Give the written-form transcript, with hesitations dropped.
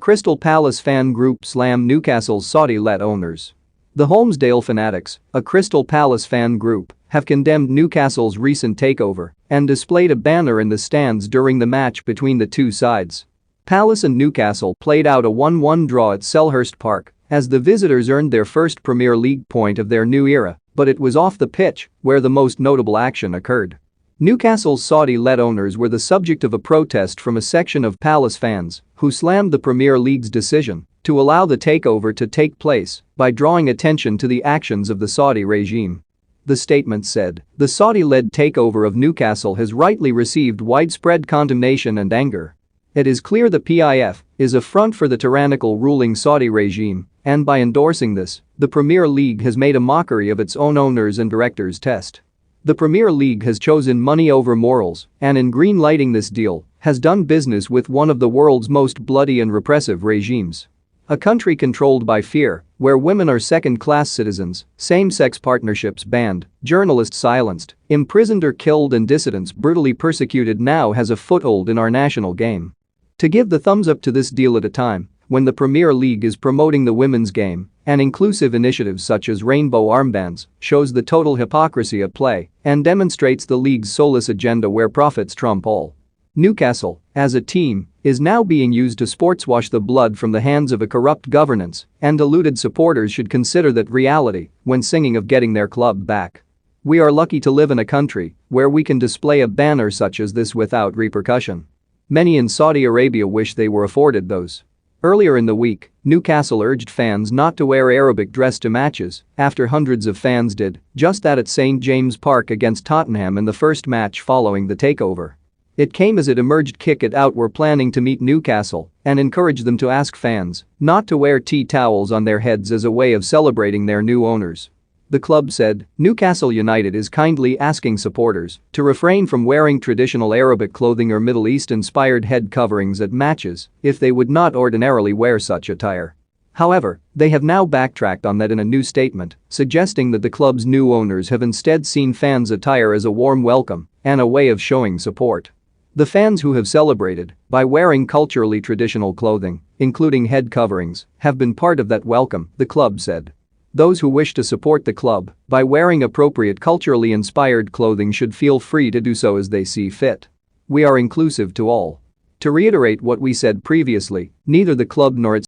Crystal Palace fan group slam Newcastle's Saudi-led owners. The Holmesdale Fanatics, a Crystal Palace fan group, have condemned Newcastle's recent takeover and displayed a banner in the stands during the match between the two sides. Palace and Newcastle played out a 1-1 draw at Selhurst Park as the visitors earned their first Premier League point of their new era, but it was off the pitch where the most notable action occurred. Newcastle's Saudi-led owners were the subject of a protest from a section of Palace fans who slammed the Premier League's decision to allow the takeover to take place by drawing attention to the actions of the Saudi regime. The statement said, "The Saudi-led takeover of Newcastle has rightly received widespread condemnation and anger. It is clear the PIF is a front for the tyrannical ruling Saudi regime, and by endorsing this, the Premier League has made a mockery of its own owners and directors' test. The Premier League has chosen money over morals and in green-lighting this deal has done business with one of the world's most bloody and repressive regimes. A country controlled by fear, where women are second-class citizens, same-sex partnerships banned, journalists silenced, imprisoned or killed and dissidents brutally persecuted now has a foothold in our national game. To give the thumbs up to this deal at a time when the Premier League is promoting the women's game and inclusive initiatives such as rainbow armbands shows the total hypocrisy at play and demonstrates the league's soulless agenda where profits trump all. Newcastle, as a team, is now being used to sportswash the blood from the hands of a corrupt governance, and deluded supporters should consider that reality when singing of getting their club back. We are lucky to live in a country where we can display a banner such as this without repercussion. Many in Saudi Arabia wish they were afforded those." Earlier in the week, Newcastle urged fans not to wear Arabic dress to matches after hundreds of fans did just that at St James Park against Tottenham in the first match following the takeover. It came as it emerged Kick It Out were planning to meet Newcastle and encouraged them to ask fans not to wear tea towels on their heads as a way of celebrating their new owners. The club said, "Newcastle United is kindly asking supporters to refrain from wearing traditional Arabic clothing or Middle East-inspired head coverings at matches if they would not ordinarily wear such attire." However, they have now backtracked on that in a new statement, suggesting that the club's new owners have instead seen fans' attire as a warm welcome and a way of showing support. The fans who have celebrated by wearing culturally traditional clothing, including head coverings, have been part of that welcome, the club said. Those who wish to support the club by wearing appropriate culturally inspired clothing should feel free to do so as they see fit. We are inclusive to all. To reiterate what we said previously, neither the club nor its